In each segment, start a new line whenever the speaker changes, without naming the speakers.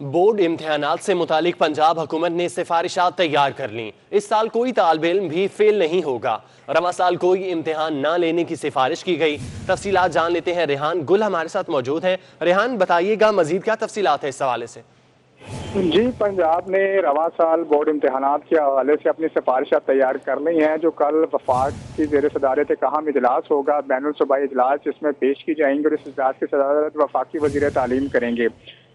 Board इम्तिहानात से मुतालिक पंजाब हुकूमत ने सिफारिशात तैयार कर ली। इस साल कोई तालिब इल्म भी फेल नहीं होगा। रवा साल कोई इम्तिहान ना लेने की सिफारिश की गई। तफसीलात जान लेते हैं। रेहान गुल हमारे साथ मौजूद हैं। रेहान, बताइएगा मजीद क्या तफसीलात है इस हवाले से।
जी, पंजाब ने रवा साल बोर्ड इम्तिहानात के हवाले से अपनी सिफारिशात तैयार कर ली हैं, जो कल वफाक की ज़ेर सदारत अहम इजलास होगा, बैनुल सूबाई इजलास, जिसमें पेश की जाएंगी और इस इजलास की सदारत वफाकी वज़ीर तालीम करेंगे।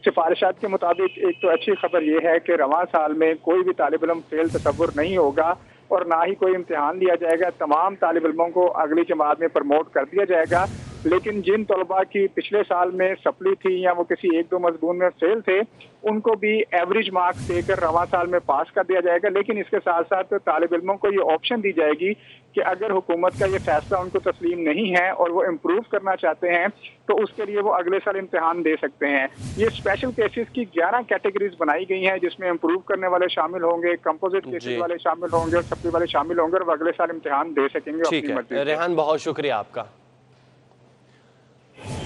सिफारिशात के मुताबिक एक तो अच्छी खबर यह है कि रवा साल में कोई भी तालिब इल्म फेल तसव्वुर नहीं होगा और ना ही कोई इम्तिहान लिया जाएगा। तमाम तालिब इल्मों को अगली जमात में प्रमोट कर दिया जाएगा। लेकिन जिन तलबा की पिछले साल में सप्ली थी या वो किसी एक दो मजमून में फेल थे, उनको भी एवरेज मार्क्स देकर रवा साल में पास कर दिया जाएगा। लेकिन इसके साथ साथ तालिब इल्मों को ये ऑप्शन दी जाएगी कि अगर हुकूमत का ये फैसला उनको तस्लीम नहीं है और वो इम्प्रूव करना चाहते हैं, तो उसके लिए वो अगले साल इम्तिहान दे सकते हैं। ये स्पेशल केसेस की 11 कैटेगरीज बनाई गई हैं, जिसमें इम्प्रूव करने वाले शामिल होंगे, कंपोजिट केसेस वाले शामिल होंगे और सप्ली वाले शामिल होंगे, और वो अगले साल इम्तिहान दे सकेंगे अपनी मर्जी से।
रेहान, बहुत शुक्रिया आपका।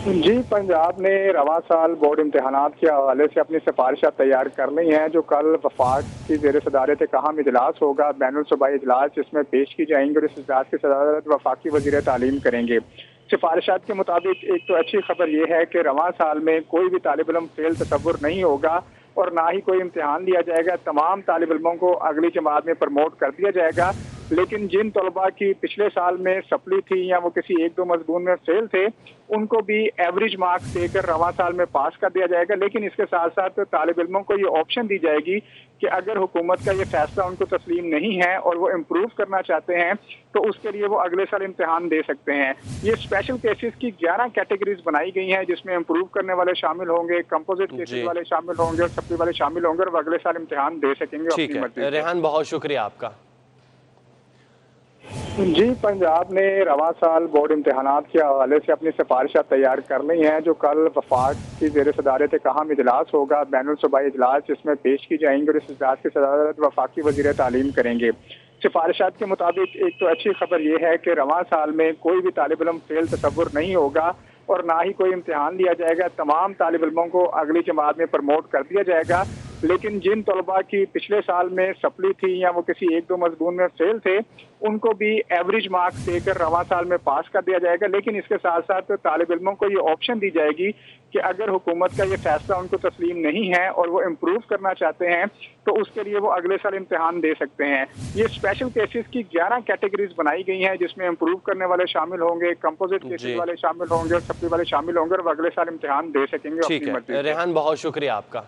जी, पंजाब ने रवा साल बोर्ड इम्तिहानात के हवाले से अपनी सिफारिशात तैयार कर ली हैं, जो कल वफाक की ज़ेर सदारत अहम इजलास होगा, बैनुल सूबाई इजलास, जिसमें पेश की जाएंगी और इस इजलास की सदारत वफाकी वज़ीर तालीम करेंगे। सिफारिशात के मुताबिक एक तो अच्छी खबर यह है कि रवा साल में कोई भी तालिब इल्म फेल तसव्वुर नहीं होगा और ना ही कोई इम्तिहान लिया जाएगा। तमाम तालिब इल्मों को अगली जमात में प्रमोट कर दिया जाएगा। लेकिन जिन तलबा की पिछले साल में सप्ली थी या वो किसी एक दो मजमून में फेल थे, उनको भी एवरेज मार्क्स देकर रवा साल में पास कर दिया जाएगा। लेकिन इसके साथ साथ तालिब इल्मों को ये ऑप्शन दी जाएगी कि अगर हुकूमत का ये फैसला उनको तस्लीम नहीं है और वो इम्प्रूव करना चाहते हैं, तो उसके लिए वो अगले साल इम्तिहान दे सकते हैं। ये स्पेशल केसेस की 11 कैटेगरीज बनाई गई हैं, जिसमें इम्प्रूव करने वाले शामिल होंगे, कंपोजिट केसेस वाले शामिल होंगे और सप्ली वाले शामिल होंगे, और वो अगले साल इम्तिहान दे सकेंगे अपनी मर्जी से।
रेहान, बहुत शुक्रिया आपका।
जी, पंजाब ने रवा साल बोर्ड इम्तिहानात के हवाले से अपनी सिफारिशात तैयार कर ली हैं, जो कल वफाक की ज़ेर सदारत अहम इजलास होगा, बैनुल सूबाई इजलास, जिसमें पेश की जाएंगी और इस इजलास की सदारत वफाकी वज़ीर तालीम करेंगे। सिफारिशात के मुताबिक एक तो अच्छी खबर यह है कि रवा साल में कोई भी तालिब इल्म फेल तसव्वुर नहीं होगा और ना ही कोई इम्तिहान लिया जाएगा। तमाम तालिब इल्मों को अगली जमात में प्रमोट कर दिया जाएगा। लेकिन जिन तलबा की पिछले साल में सप्ली थी या वो किसी एक दो मजमून में फेल थे, उनको भी एवरेज मार्क्स देकर रवा साल में पास कर दिया जाएगा। लेकिन इसके साथ साथ तालिब इल्मों को ये ऑप्शन दी जाएगी कि अगर हुकूमत का ये फैसला उनको तस्लीम नहीं है और वो इम्प्रूव करना चाहते हैं, तो उसके लिए वो अगले साल इम्तिहान दे सकते हैं। ये स्पेशल केसेस की 11 कैटेगरीज बनाई गई हैं, जिसमें इम्प्रूव करने वाले शामिल होंगे, कंपोजिट केसेस वाले शामिल होंगे और सप्ली वाले शामिल होंगे, और वो अगले साल इम्तिहान दे सकेंगे अपनी मर्जी से।
रेहान, बहुत शुक्रिया आपका।